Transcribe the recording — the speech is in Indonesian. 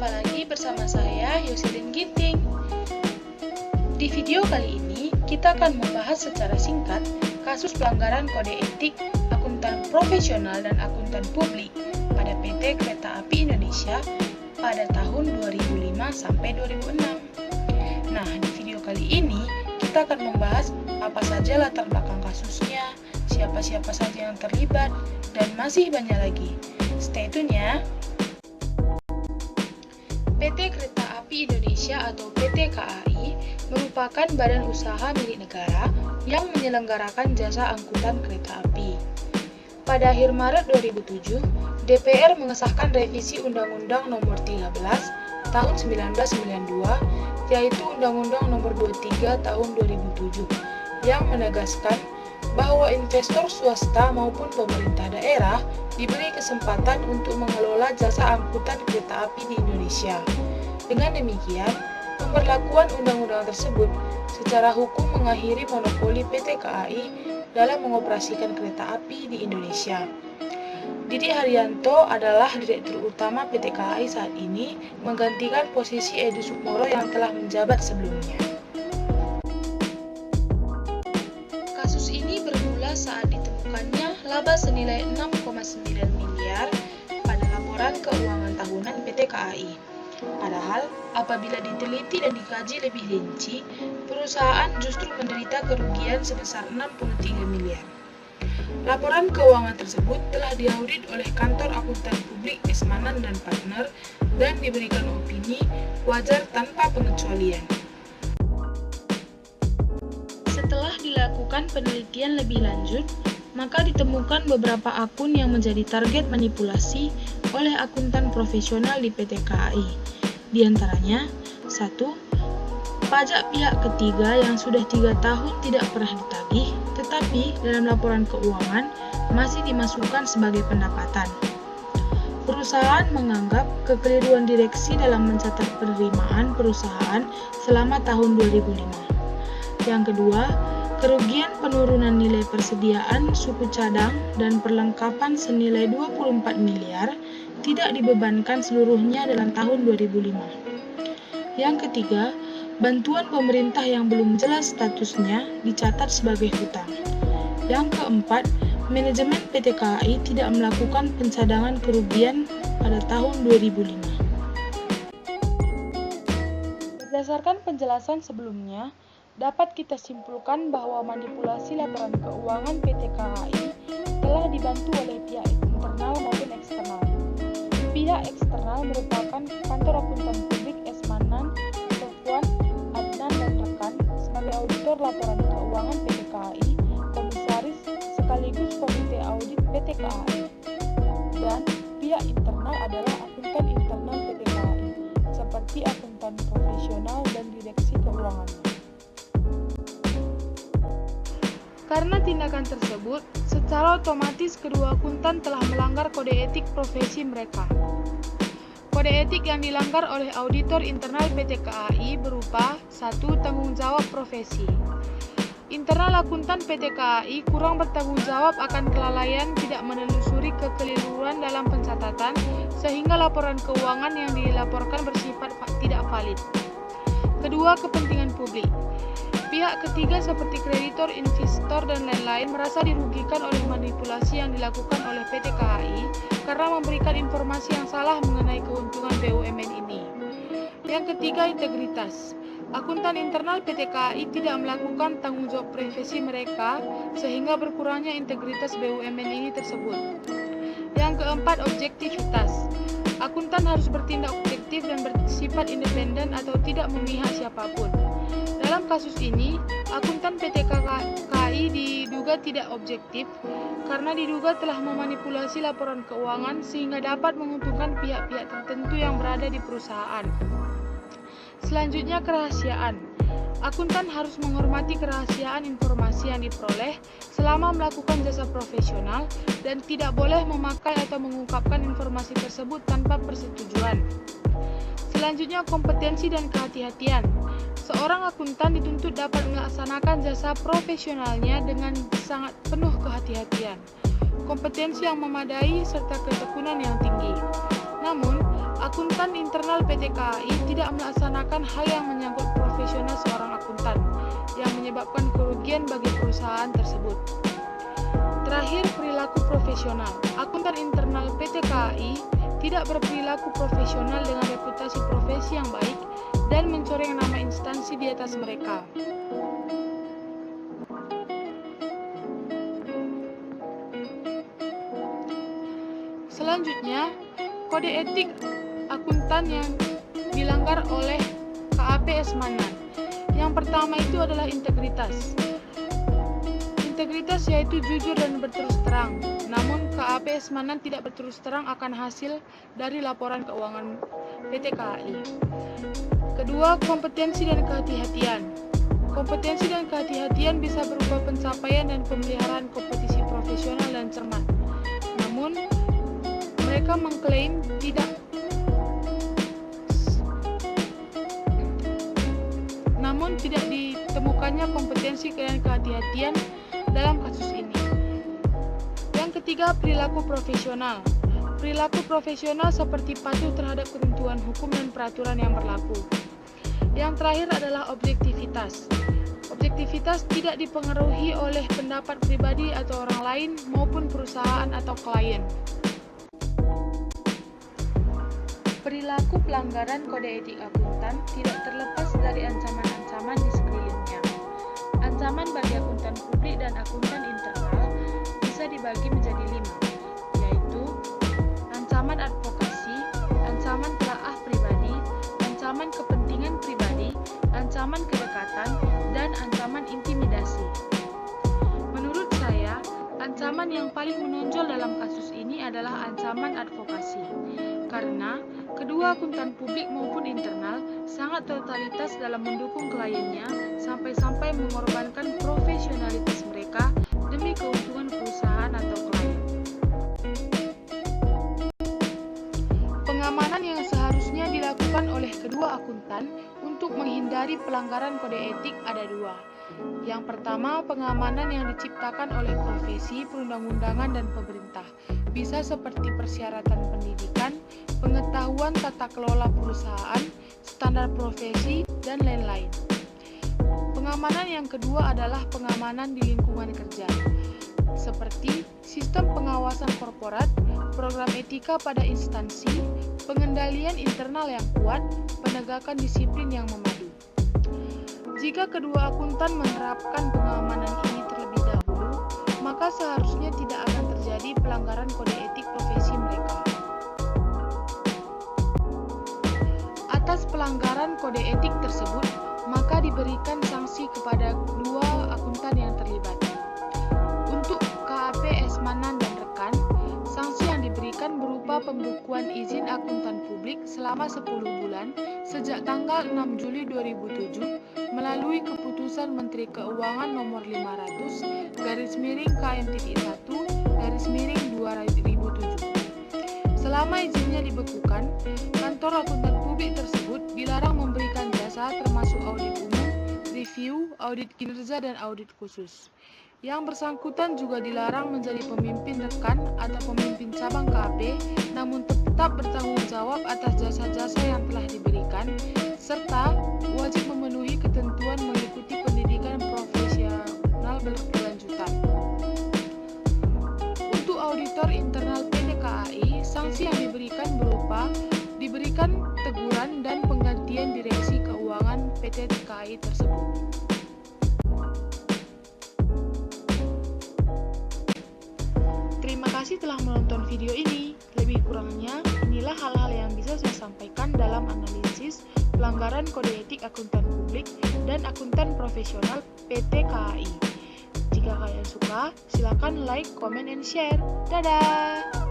Jumpa lagi bersama saya, Yoselin Ginting. Di video kali ini, kita akan membahas secara singkat kasus pelanggaran kode etik akuntan profesional dan akuntan publik pada PT Kereta Api Indonesia pada tahun 2005 sampai 2006. Nah, di video kali ini, kita akan membahas apa saja latar belakang kasusnya, siapa-siapa saja yang terlibat, dan masih banyak lagi. Stay tune ya! PT Kereta Api Indonesia atau PT KAI merupakan badan usaha milik negara yang menyelenggarakan jasa angkutan kereta api. Pada akhir Maret 2007, DPR mengesahkan revisi Undang-Undang Nomor 13 Tahun 1992, yaitu Undang-Undang Nomor 23 Tahun 2007, yang menegaskan bahwa investor swasta maupun pemerintah daerah diberi kesempatan untuk mengelola jasa angkutan kereta api di Indonesia. Dengan demikian, pemberlakuan undang-undang tersebut secara hukum mengakhiri monopoli PT KAI dalam mengoperasikan kereta api di Indonesia. Didi Haryanto adalah Direktur Utama PT KAI saat ini, menggantikan posisi Edi Sukmoro yang telah menjabat sebelumnya. Kasus ini bermula saat ditemukannya laba senilai 6,9 miliar pada laporan keuangan tahunan PT KAI. Padahal, apabila diteliti dan dikaji lebih rinci, perusahaan justru menderita kerugian sebesar 63 miliar. Laporan keuangan tersebut telah diaudit oleh kantor akuntan publik Esmanan dan Partner dan diberikan opini wajar tanpa pengecualian. Setelah dilakukan penelitian lebih lanjut, maka ditemukan beberapa akun yang menjadi target manipulasi oleh akuntan profesional di PT KAI. Di antaranya, 1. Pajak pihak ketiga yang sudah 3 tahun tidak pernah ditagih, tetapi dalam laporan keuangan masih dimasukkan sebagai pendapatan. Perusahaan menganggap kekeliruan direksi dalam mencatat penerimaan perusahaan selama tahun 2005. Yang kedua, kerugian penurunan nilai persediaan suku cadang dan perlengkapan senilai 24 miliar tidak dibebankan seluruhnya dalam tahun 2005. Yang ketiga, bantuan pemerintah yang belum jelas statusnya dicatat sebagai hutang. Yang keempat, manajemen PT KAI tidak melakukan pencadangan kerugian pada tahun 2005. Berdasarkan penjelasan sebelumnya, dapat kita simpulkan bahwa manipulasi laporan keuangan PT KAI telah dibantu oleh pihak internal maupun eksternal. Pihak eksternal merupakan kantor akuntan publik Esmanan, Sofwan, Adnan dan rekan sebagai auditor laporan keuangan PT KAI, komisaris sekaligus komite audit PT KAI. Dan pihak internal adalah akuntan internal PT KAI, seperti akuntan profesional dan direksi keuangannya. Karena tindakan tersebut, secara otomatis kedua akuntan telah melanggar kode etik profesi mereka. Kode etik yang dilanggar oleh auditor internal PT KAI berupa 1. Tanggung jawab profesi. Internal akuntan PT KAI kurang bertanggung jawab akan kelalaian tidak menelusuri kekeliruan dalam pencatatan sehingga laporan keuangan yang dilaporkan bersifat tidak valid. Kedua, kepentingan publik. Pihak ketiga seperti kreditor, investor, dan lain-lain merasa dirugikan oleh manipulasi yang dilakukan oleh PT KAI karena memberikan informasi yang salah mengenai keuntungan BUMN ini. Yang ketiga, integritas. Akuntan internal PT KAI tidak melakukan tanggung jawab profesi mereka sehingga berkurangnya integritas BUMN ini tersebut. Yang keempat, objektivitas. Akuntan harus bertindak objektif dan bersifat independen atau tidak memihak siapapun. Dalam kasus ini, akuntan PT KAI diduga tidak objektif karena diduga telah memanipulasi laporan keuangan sehingga dapat menguntungkan pihak-pihak tertentu yang berada di perusahaan. Selanjutnya, kerahasiaan. Akuntan harus menghormati kerahasiaan informasi yang diperoleh selama melakukan jasa profesional dan tidak boleh memakai atau mengungkapkan informasi tersebut tanpa persetujuan. Selanjutnya, kompetensi dan kehati-hatian. Seorang akuntan dituntut dapat melaksanakan jasa profesionalnya dengan sangat penuh kehati-hatian, kompetensi yang memadai, serta ketekunan yang tinggi. Namun, Akuntan internal PT KAI tidak melaksanakan hal yang menyangkut profesional seorang akuntan yang menyebabkan kerugian bagi perusahaan tersebut. Terakhir, perilaku profesional. Akuntan internal PT KAI tidak berperilaku profesional dengan reputasi profesi yang baik dan mencoreng nama instansi di atas mereka. Selanjutnya, kode etik akuntan yang dilanggar oleh KAP Esmanan. Yang pertama itu adalah integritas. Integritas yaitu jujur dan berterus terang. Namun KAP Esmanan tidak berterus terang akan hasil dari laporan keuangan PT KAI. Kedua, kompetensi dan kehati-hatian. Kompetensi dan kehati-hatian bisa berupa pencapaian dan pemeliharaan kompetisi profesional dan cermat. Namun mereka mengklaim tidak ditemukannya kompetensi dan kehati-hatian dalam kasus ini. Yang ketiga, perilaku profesional. Perilaku profesional seperti patuh terhadap ketentuan hukum dan peraturan yang berlaku. Yang terakhir adalah objektivitas. Objektivitas tidak dipengaruhi oleh pendapat pribadi atau orang lain maupun perusahaan atau klien. Perilaku pelanggaran kode etik akuntan tidak terlepas dari ancaman-ancaman di sekelilingnya. Ancaman bagi akuntan publik dan akuntan internal bisa dibagi menjadi 5, yaitu ancaman advokasi, ancaman telaah pribadi, ancaman kepentingan pribadi, ancaman kedekatan, dan ancaman intimidasi. Menurut saya, ancaman yang paling menonjol dalam kasus ini adalah ancaman advokasi, karena kedua akuntan publik maupun internal sangat totalitas dalam mendukung kliennya sampai-sampai mengorbankan profesionalitas mereka demi keuntungan perusahaan atau klien. Pengamanan yang seharusnya dilakukan oleh kedua akuntan untuk menghindari pelanggaran kode etik ada 2. Yang pertama, pengamanan yang diciptakan oleh profesi, perundang-undangan, dan pemerintah. Bisa seperti persyaratan pendidikan, pengetahuan tata kelola perusahaan, standar profesi, dan lain-lain. Pengamanan yang kedua adalah pengamanan di lingkungan kerja, seperti sistem pengawasan korporat, program etika pada instansi, pengendalian internal yang kuat, penegakan disiplin yang memadu. Jika kedua akuntan menerapkan pengamanan ini terlebih dahulu, maka seharusnya tidak akan terjadi pelanggaran kode etik profesi mereka. Atas pelanggaran kode etik tersebut, maka diberikan sanksi kepada kedua akuntan yang terlibat. Untuk KAP Esmanan dan rekan, sanksi yang diberikan berupa pembukuan izin akuntan publik selama 10 bulan sejak tanggal 6 Juli 2007 melalui keputusan Menteri Keuangan nomor 500/KM.1/2007. Selama izinnya dibekukan, kantor akuntan publik tersebut dilarang memberikan jasa termasuk audit umum, review, audit kinerja, dan audit khusus. Yang bersangkutan juga dilarang menjadi pemimpin rekan atau pemimpin cabang KAP, namun tetap bertanggung jawab atas jasa-jasa yang telah diberikan, serta wajib memenuhi ketentuan mengikuti pendidikan profesional berkelanjutan. Untuk auditor internal PT KAI, sanksi yang diberikan berupa diberikan teguran dan penggantian direksi keuangan PT KAI tersebut. Terima kasih telah menonton video ini. Lebih kurangnya, inilah hal-hal yang bisa saya sampaikan dalam analisis pelanggaran kode etik akuntan publik dan akuntan profesional PT KAI. Jika kalian suka, silakan like, comment, and share. Dadah!